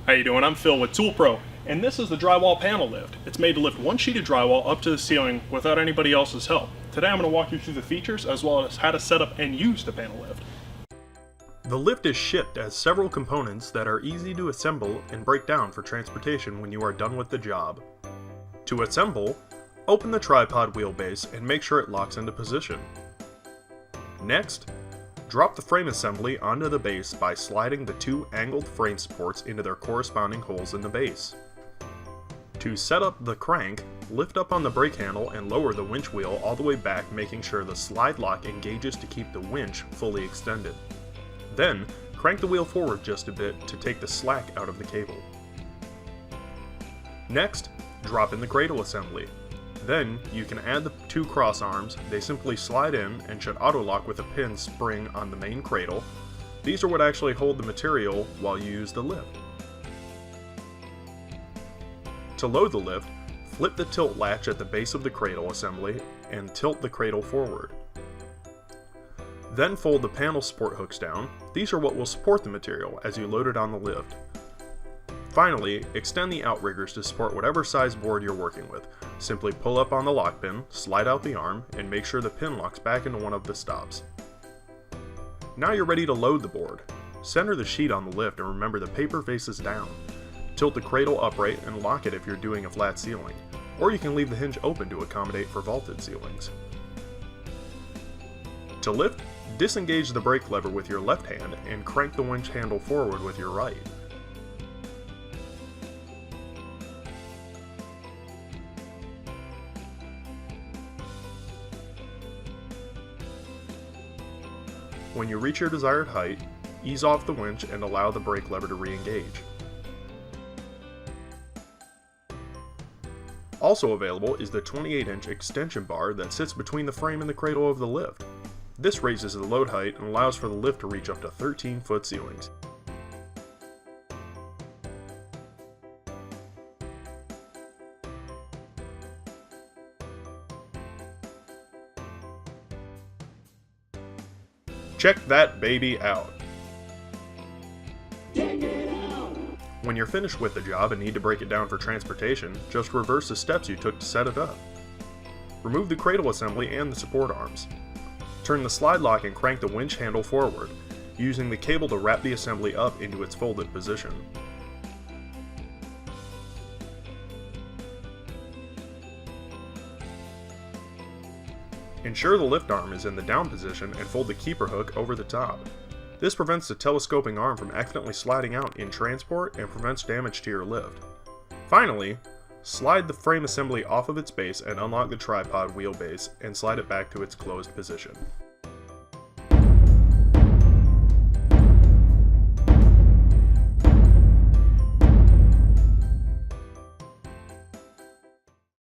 How you doing? I'm Phil with ToolPro, and this is the drywall panel lift. It's made to lift one sheet of drywall up to the ceiling without anybody else's help. Today I'm going to walk you through the features as well as how to set up and use the panel lift. The lift is shipped as several components that are easy to assemble and break down for transportation when you are done with the job. To assemble, open the tripod wheelbase and make sure it locks into position. Next, drop the frame assembly onto the base by sliding the two angled frame supports into their corresponding holes in the base. To set up the crank, lift up on the brake handle and lower the winch wheel all the way back, making sure the slide lock engages to keep the winch fully extended. Then, crank the wheel forward just a bit to take the slack out of the cable. Next, drop in the cradle assembly. Then, you can add the two cross arms. They simply slide in and should auto-lock with a pin spring on the main cradle. These are what actually hold the material while you use the lift. To load the lift, flip the tilt latch at the base of the cradle assembly and tilt the cradle forward. Then fold the panel support hooks down. These are what will support the material as you load it on the lift. Finally, extend the outriggers to support whatever size board you're working with. Simply pull up on the lock pin, slide out the arm, and make sure the pin locks back into one of the stops. Now you're ready to load the board. Center the sheet on the lift and remember the paper faces down. Tilt the cradle upright and lock it if you're doing a flat ceiling, or you can leave the hinge open to accommodate for vaulted ceilings. To lift, disengage the brake lever with your left hand and crank the winch handle forward with your right. When you reach your desired height, ease off the winch and allow the brake lever to re-engage. Also available is the 28-inch extension bar that sits between the frame and the cradle of the lift. This raises the load height and allows for the lift to reach up to 13-foot ceilings. Check that baby out! When you're finished with the job and need to break it down for transportation, just reverse the steps you took to set it up. Remove the cradle assembly and the support arms. Turn the slide lock and crank the winch handle forward, using the cable to wrap the assembly up into its folded position. Ensure the lift arm is in the down position and fold the keeper hook over the top. This prevents the telescoping arm from accidentally sliding out in transport and prevents damage to your lift. Finally, slide the frame assembly off of its base and unlock the tripod wheelbase and slide it back to its closed position.